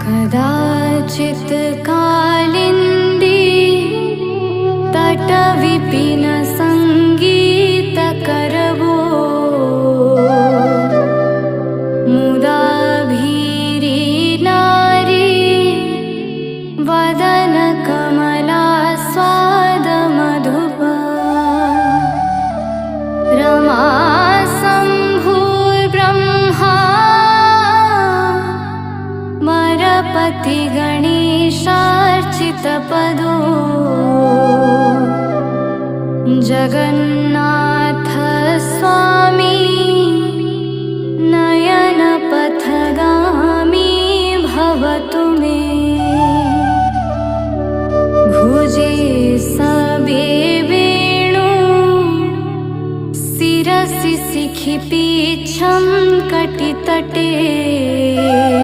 कदाचित् कालिन्दी तटविपिन संगीतकरवो मुदा भीरी नारी वदन कमला स्वाद मधुपा रमा शम्भुर्ब्रह्मा मरपति गणेशार्चितपदो जगन्नाथ स्वामी नयनपथगामी भवतु मे भुजे सबे वेणु शिरसि शिखि पीच्छं कटितटे।